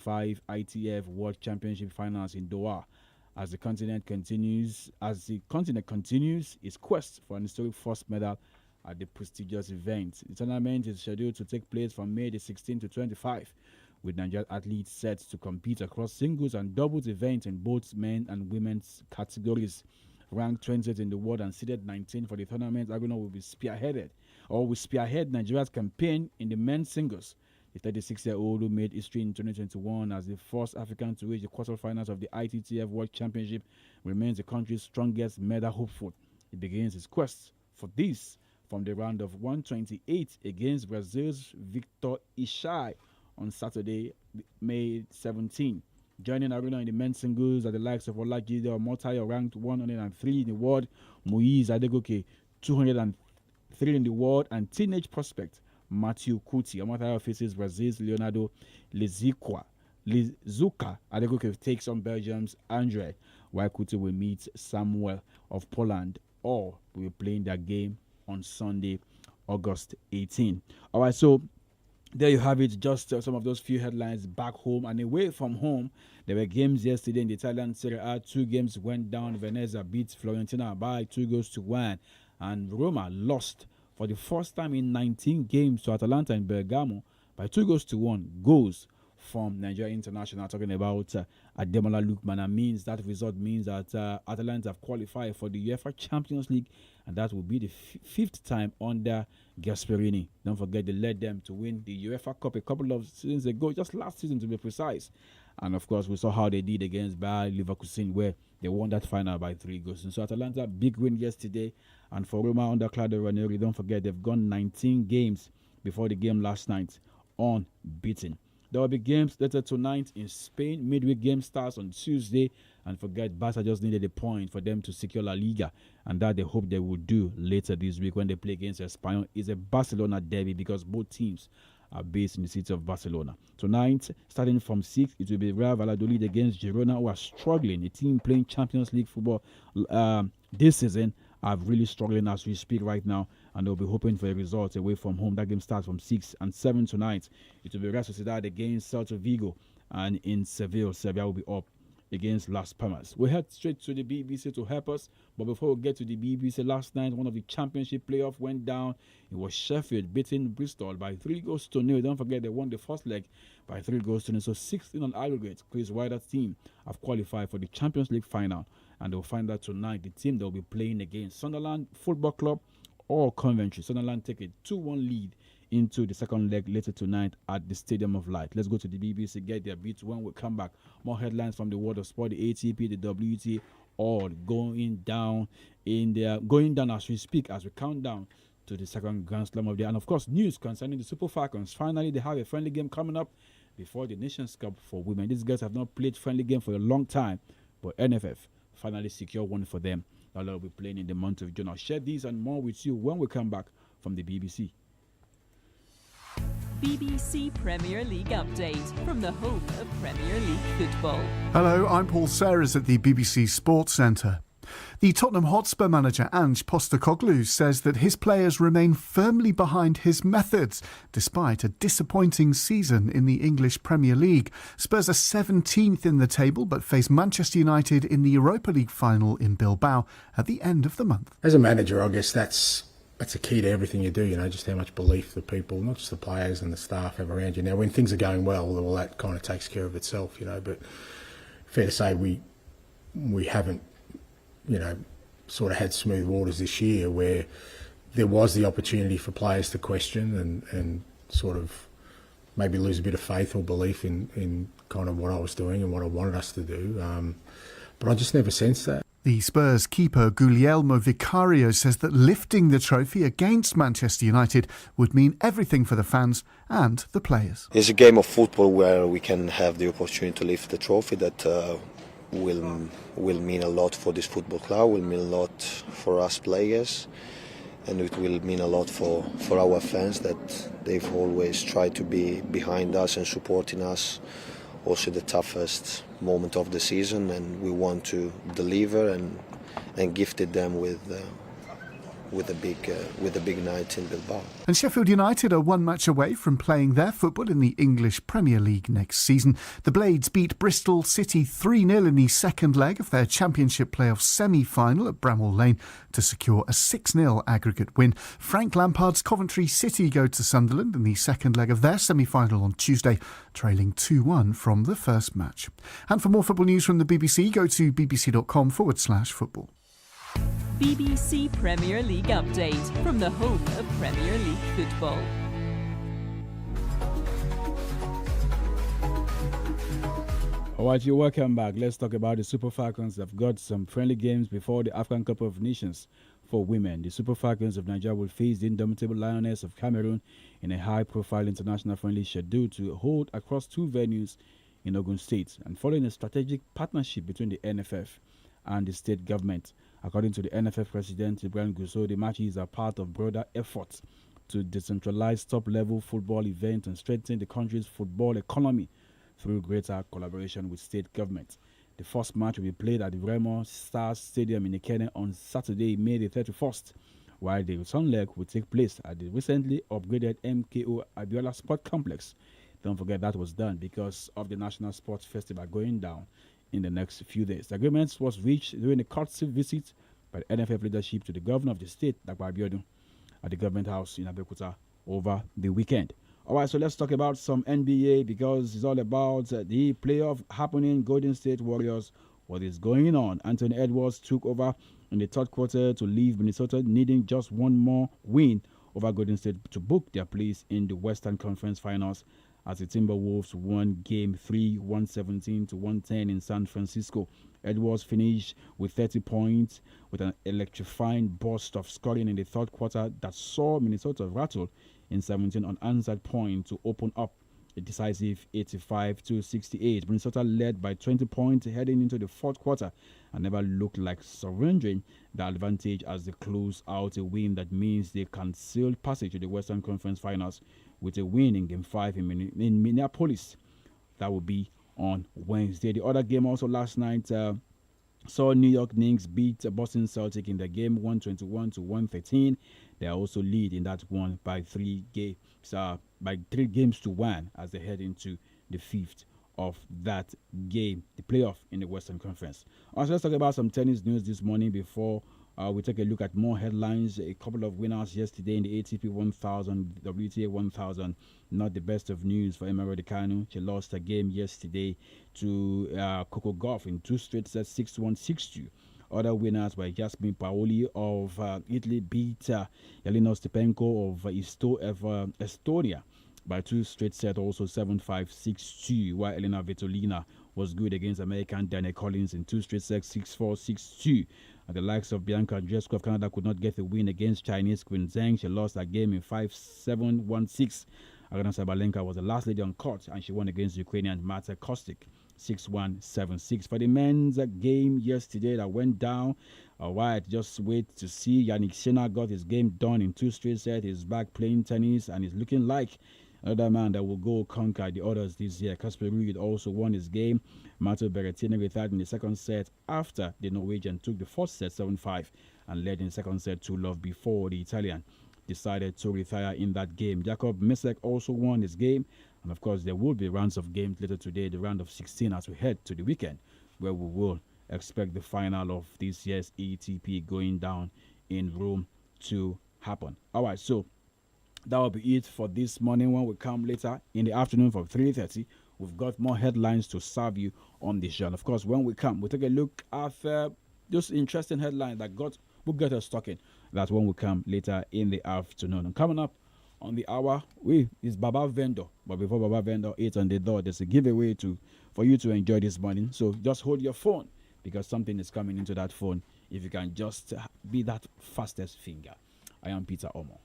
5 ITF World Championship finals in Doha as the continent continues its quest for an historic first medal at the prestigious event. The tournament is scheduled to take place from May the 16th to 25, with Nigerian athletes set to compete across singles and doubles events in both men and women's categories. Ranked 20th in the world and seeded 19th for the tournament, Aruna will spearhead Nigeria's campaign in the men's singles. The 36-year-old who made history in 2021 as the first African to reach the quarterfinals of the ITTF World Championship remains the country's strongest medal hopeful. He begins his quest for this from the round of 128 against Brazil's Victor Ixai on Saturday, May 17. Joining Aruna in the men's singles are the likes of 𝐒𝐍𝐒 Omotayo, ranked 103 in the world, 𝐒𝐻𝐍𝐒 203 in the world, and teenage prospect Matthew Kuti. Omotayo faces Brazil's Leonardo Lizuka. 𝐒𝐍𝐒 takes on Belgium's Andre, while Kuti will meet Samuel of Poland. All will be playing their game on Sunday, August 18. All right, so there you have it, just some of those few headlines back home and away from home. There were games yesterday in the Italian Serie A. 2 games went down. Venezia beat Fiorentina by 2-1, and Roma lost for the first time in 19 games to Atalanta in Bergamo by 2-1. Goals from Nigeria international, talking about Ademola Lookman, and result means that Atalanta have qualified for the UEFA Champions League, and that will be the 5th time under Gasperini. Don't forget, they led them to win the UEFA Cup a couple of seasons ago, just last season to be precise. And of course, we saw how they did against Bayer Leverkusen, where they won that final by 3 goals. And so Atalanta, big win yesterday. And for Roma under Claudio Ranieri, don't forget, they've gone 19 games before the game last night, unbeaten. There will be games later tonight in Spain. Midweek game starts on Tuesday. And forget, Barca just needed a point for them to secure La Liga. And that they hope they will do later this week when they play against Espanyol. It's a Barcelona derby because both teams are based in the city of Barcelona. Tonight, starting from 6, it will be Real Valladolid against Girona, who are struggling. A team playing Champions League football this season are really struggling as we speak right now, and they'll be hoping for a result away from home. That game starts from 6 and 7 tonight. It will be Real Sociedad against Celta Vigo, and in Seville will be up against Las Palmas. We head straight to the BBC to help us, but before we get to the BBC, last night one of the championship playoffs went down. It was Sheffield beating Bristol by 3-0. Don't forget, they won the first leg by 3-0. So 16 on aggregate. Chris Wilder's team have qualified for the Champions League final, and they'll find out tonight the team they'll be playing against, Sunderland Football Club or Coventry. Sunderland take a 2-1 lead into the second leg later tonight at the Stadium of Light. Let's go to the BBC, get their beats. When we come back, more headlines from the world of sport. The ATP, the WTA, all going down as we speak, as we count down to the second Grand Slam of the year. And of course, news concerning the Super Falcons. Finally, they have a friendly game coming up before the Nations Cup for women. These guys have not played friendly game for a long time, but NFF finally secured one for them that they'll be playing in the month of June. I'll share these and more with you when we come back from the BBC. BBC Premier League update from the home of Premier League football. Hello, I'm Paul Serres at the BBC Sports Centre. The Tottenham Hotspur manager Ange Postecoglou says that his players remain firmly behind his methods despite a disappointing season in the English Premier League. Spurs are 17th in the table but face Manchester United in the Europa League final in Bilbao at the end of the month. As a manager, I guess that's a key to everything you do, just how much belief the people, not just the players and the staff, have around you. Now, when things are going well, that kind of takes care of itself, but fair to say we haven't, sort of had smooth waters this year where there was the opportunity for players to question and sort of maybe lose a bit of faith or belief in kind of what I was doing and what I wanted us to do. But I just never sensed that. The Spurs keeper Guglielmo Vicario says that lifting the trophy against Manchester United would mean everything for the fans and the players. It's a game of football where we can have the opportunity to lift the trophy that will mean a lot for this football club, will mean a lot for us players, and it will mean a lot for our fans that they've always tried to be behind us and supporting us. Also the toughest moment of the season, and we want to deliver and gifted them with with a big night in Bilbao. And Sheffield United are one match away from playing their football in the English Premier League next season. The Blades beat Bristol City 3-0 in the second leg of their Championship playoff semi-final at Bramall Lane to secure a 6-0 aggregate win. Frank Lampard's Coventry City go to Sunderland in the second leg of their semi-final on Tuesday, trailing 2-1 from the first match. And for more football news from the BBC, go to bbc.com/football. BBC Premier League update from the home of Premier League football. All right, you're welcome back. Let's talk about the Super Falcons. They've got some friendly games before the African Cup of Nations for women. The Super Falcons of Nigeria will face the indomitable Lioness of Cameroon in a high-profile international friendly schedule to hold across two venues in Ogun State, and following a strategic partnership between the NFF and the state government. According to the NFF president, Ibrahim Gusau, the matches are part of broader efforts to decentralize top-level football events and strengthen the country's football economy through greater collaboration with state government. The first match will be played at the Remo Stars Stadium in Ikenne on Saturday, May the 31st, while the return leg will take place at the recently upgraded MKO Abiola Sport Complex. Don't forget that was done because of the National Sports Festival going down in the next few days. The agreement was reached during a courtesy visit by the NFF leadership to the governor of the state, Dagba Abiodun, at the government house in Abeokuta over the weekend. All right, so let's talk about some NBA because it's all about the playoff happening. Golden State Warriors, what is going on? Anthony Edwards took over in the third quarter to leave Minnesota needing just one more win over Golden State to book their place in the Western Conference Finals, as the Timberwolves won Game 3, 117-110 in San Francisco. Edwards finished with 30 points with an electrifying burst of scoring in the third quarter that saw Minnesota rattle in 17 unanswered points to open up a decisive 85-68. Minnesota led by 20 points heading into the fourth quarter and never looked like surrendering the advantage as they close out a win that means they can seal passage to the Western Conference Finals with a win in Game 5 in Minneapolis. That will be on Wednesday. The other game also last night saw New York Knicks beat Boston Celtics in the game 121-113. They are also lead in that one by 3 games to 1 as they head into the fifth of that game, the playoff in the Western Conference. Also, let's talk about some tennis news this morning before we take a look at more headlines. A couple of winners yesterday in the ATP 1000, WTA 1000. Not the best of news for Emma Raducanu. She lost a game yesterday to Coco Gauff in 2 straight sets, 6-1, 6-2. Other winners were Jasmine Paoli of Italy beat Jelena Stepenko of Estonia by 2 straight sets, also 7-5, 6-2, while Elena Vitolina was good against American Danielle Collins in 2 straight sets, 6-4, 6-2. And the likes of Bianca Andreescu of Canada could not get a win against Chinese Queen Zheng. She lost that game in 5-7, 1-6. Aryna Sabalenka was the last lady on court, and she won against Ukrainian Marta Kostic, 6-1, 7-6. For the men's game yesterday that went down, White just wait to see. Yannick Sinner got his game done in 2 straight sets. He's back playing tennis, and he's looking like another man that will go conquer the others this year. Casper Ruud also won his game. Matteo Berrettini retired in the second set after the Norwegian took the first set 7-5 and led in the second set 2-love before the Italian decided to retire in that game. Jakob Misek also won his game. And of course, there will be rounds of games later today, the round of 16 as we head to the weekend, where we will expect the final of this year's ATP going down in Rome to happen. All right, so that will be it for this morning. When we come later in the afternoon from 3:30, we've got more headlines to serve you on the show. And of course, when we come, we'll take a look at those interesting headlines that will get us talking. That's when we come later in the afternoon. And coming up on the hour, is Baba Vendor. But before Baba Vendor is on the door, there's a giveaway for you to enjoy this morning. So just hold your phone because something is coming into that phone. If you can just be that fastest finger. I am Peter Omo.